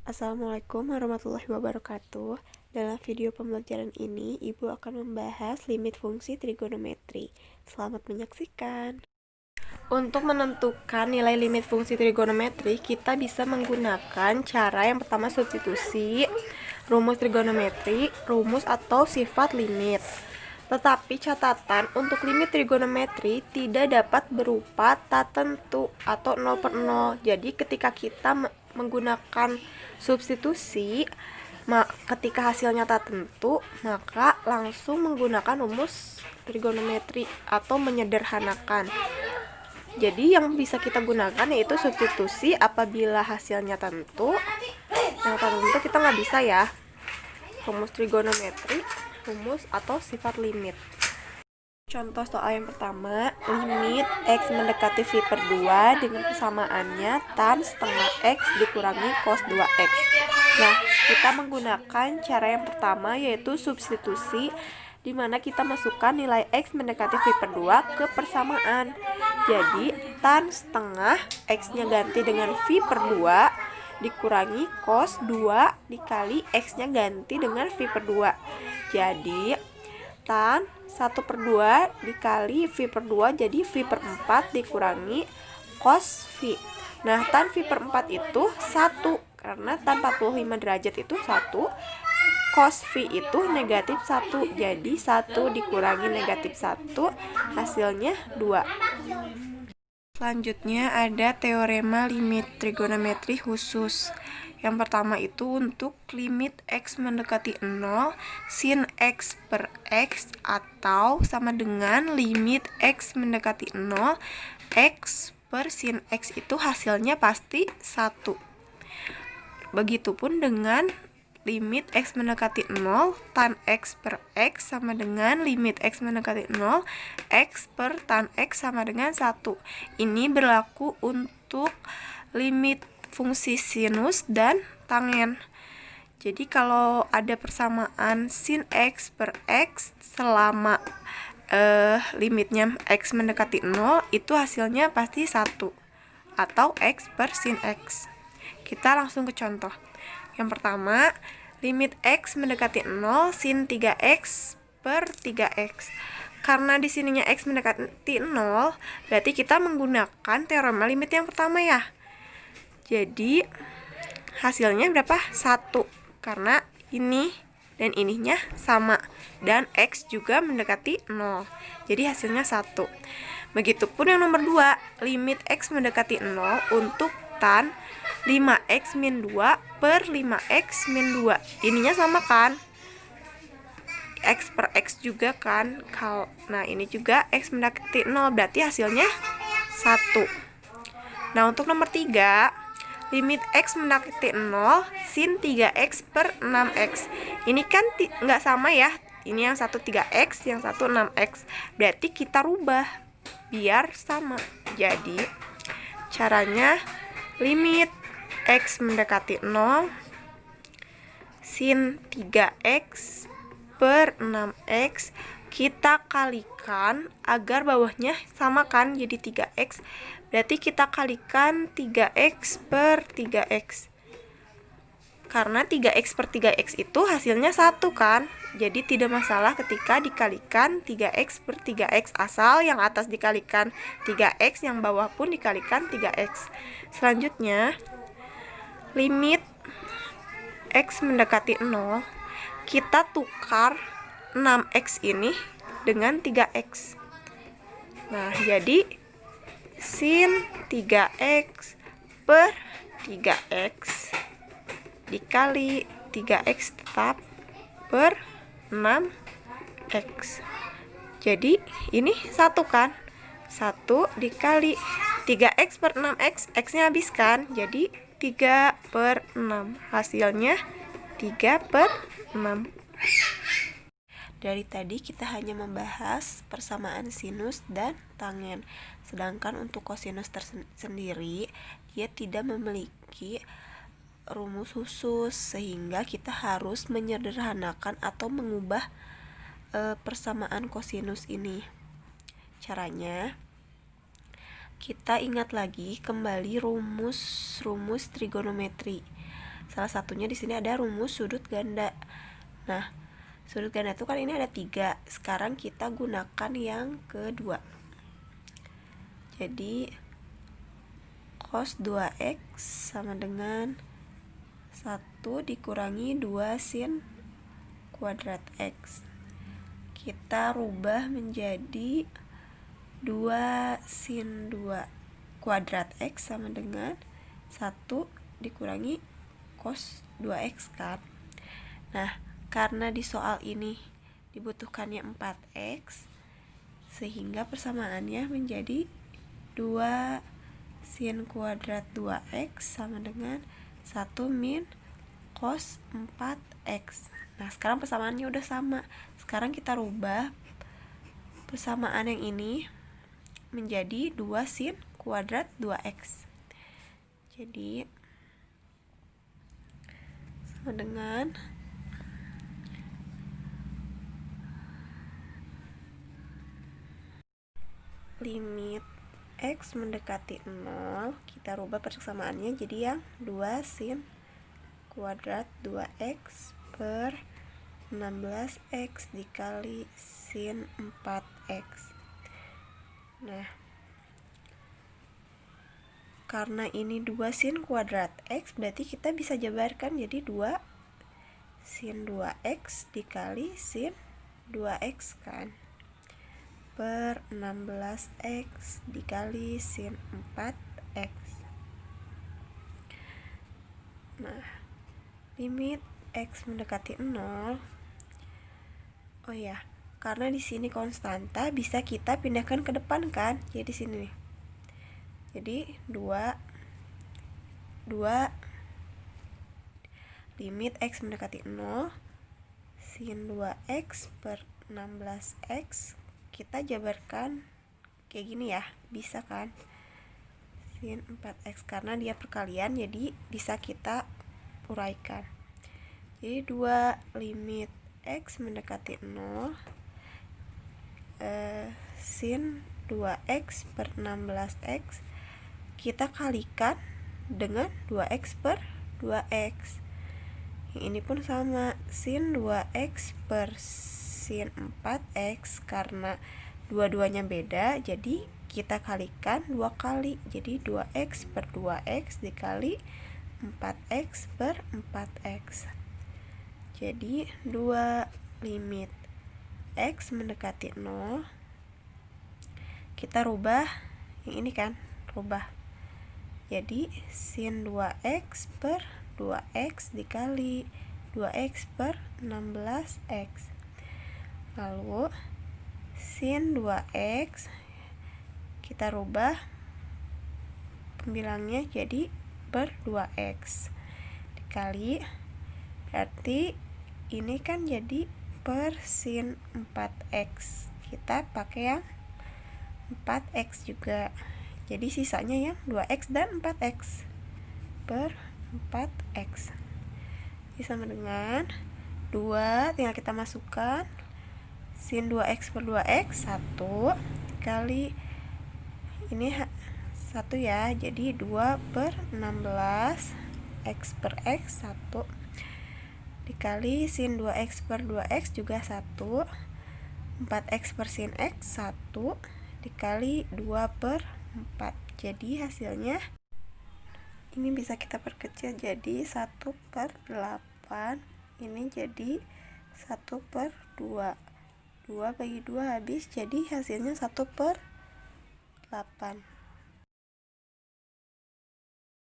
Assalamualaikum warahmatullahi wabarakatuh. Dalam video pembelajaran ini, Ibu akan membahas limit fungsi trigonometri. Selamat menyaksikan. Untuk menentukan nilai limit fungsi trigonometri, kita bisa menggunakan cara yang pertama substitusi, rumus trigonometri, rumus atau sifat limit. Tetapi catatan untuk limit trigonometri tidak dapat berupa tak tentu atau 0/0. Jadi ketika kita menggunakan substitusi, ketika hasilnya tak tentu, maka langsung menggunakan rumus trigonometri atau menyederhanakan. Jadi yang bisa kita gunakan yaitu substitusi apabila hasilnya tentu. Yang tak tentu kita nggak bisa ya. Rumus trigonometri, rumus atau sifat limit. Contoh soal yang pertama, limit x mendekati v per 2 dengan persamaannya tan setengah x dikurangi cos 2x. Nah, kita menggunakan cara yang pertama yaitu substitusi, di mana kita masukkan nilai x mendekati v per 2 ke persamaan. Jadi, tan setengah x-nya ganti dengan v per 2 dikurangi cos 2 dikali x-nya ganti dengan v per 2. Jadi, tan 1/2 dikali v per 2 jadi v per 4 dikurangi cos v. Nah, tan v per 4 itu 1, karena tan 45 derajat itu 1, cos v itu negatif 1, jadi 1 dikurangi negatif 1, hasilnya 2. Selanjutnya ada teorema limit trigonometri khusus. Yang pertama itu untuk limit x mendekati 0 sin x per x atau sama dengan limit x mendekati 0 x per sin x itu hasilnya pasti 1. Begitupun dengan limit x mendekati 0 tan x per x sama dengan limit x mendekati 0 x per tan x sama dengan 1. Ini berlaku untuk limit fungsi sinus dan tangen. Jadi kalau ada persamaan sin x per x selama limitnya x mendekati 0, itu hasilnya pasti 1 atau x per sin x. Kita langsung ke contoh. Yang pertama, limit x mendekati 0 sin 3x per 3x. Karena di sininya x mendekati 0, berarti kita menggunakan teorema limit yang pertama ya. Jadi hasilnya berapa? 1, karena ini dan ininya sama, dan x juga mendekati 0, jadi hasilnya 1. Begitupun yang nomor 2, limit x mendekati 0 untuk tan 5x min 2 per 5x min 2. Ininya sama kan? X per x juga kan? Nah, ini juga x mendekati 0, berarti hasilnya 1. Nah, untuk nomor 3, limit x mendekati 0 sin 3x per 6x. Ini kan nggak sama ya. Ini yang satu 3x, yang satu 6x. Berarti kita rubah biar sama. Jadi caranya limit x mendekati 0 sin 3x per 6x kita kalikan agar bawahnya sama kan, jadi 3x. Berarti kita kalikan 3x per 3x. Karena 3x per 3x itu hasilnya 1 kan. Jadi tidak masalah ketika dikalikan 3x per 3x. Asal yang atas dikalikan 3x, yang bawah pun dikalikan 3x. Selanjutnya, limit x mendekati 0, kita tukar 6x ini dengan 3x. Nah, jadi sin 3x per 3x dikali 3x tetap per 6x. Jadi ini 1 kan? 1 dikali 3x per 6x, x-nya habis kan? Jadi 3 per 6. Hasilnya 3 per 6. Dari tadi kita hanya membahas persamaan sinus dan tangen. Sedangkan untuk kosinus tersendiri, dia tidak memiliki rumus khusus, sehingga kita harus menyederhanakan atau mengubah persamaan kosinus ini. Caranya, kita ingat lagi kembali rumus trigonometri. Salah satunya di sini ada rumus sudut ganda. Nah, sudut ganda itu kan ini ada 3. Sekarang kita gunakan yang kedua. Jadi cos 2x sama dengan 1 dikurangi 2 sin kuadrat x. Kita rubah menjadi 2 sin 2 kuadrat x sama dengan 1 dikurangi cos 2x kan. Nah, karena di soal ini dibutuhkannya 4x, sehingga persamaannya menjadi 2 sin kuadrat 2x sama dengan 1 min cos 4x. Nah, sekarang persamaannya udah sama. Sekarang kita rubah persamaan yang ini menjadi 2 sin kuadrat 2x. Jadi sama dengan limit x mendekati 0, kita rubah persamaannya jadi yang 2 sin kuadrat 2x per 16x dikali sin 4x. Nah, karena ini 2 sin kuadrat x, berarti kita bisa jabarkan jadi 2 sin 2x dikali sin 2x kan, per 16x dikali sin 4x. Nah, limit x mendekati 0. Oh ya, karena di sini konstanta, bisa kita pindahkan ke depan kan? Jadi sini nih. Jadi 2 limit x mendekati 0 sin 2x per 16x, kita jabarkan kayak gini ya, bisa kan? Sin 4x, karena dia perkalian jadi bisa kita uraikan. Jadi 2 limit x mendekati 0 sin 2x per 16x, kita kalikan dengan 2x per 2x. Yang ini pun sama, sin 2x per sin 4x, karena dua-duanya beda, jadi kita kalikan 2 kali, jadi 2x per 2x dikali 4x per 4x. Jadi 2 limit x mendekati 0, kita rubah yang ini kan, rubah jadi sin 2x per 2x dikali 2x per 16x. Lalu sin 2x kita rubah pembilangnya jadi per 2x dikali, berarti ini kan jadi per sin 4x. Kita pakai yang 4x juga. Jadi sisanya yang 2x dan 4x per 4x. Ini sama dengan 2, tinggal kita masukkan sin 2x per 2x 1 kali ini 1 ya, jadi 2 per 16 x per x 1 dikali sin 2x per 2x juga 1, 4x per sin x 1 dikali 2 per 4. Jadi hasilnya ini bisa kita perkecil jadi 1 per 8. Ini jadi 1 per 2. 2 bagi 2 habis, jadi hasilnya 1 per 8.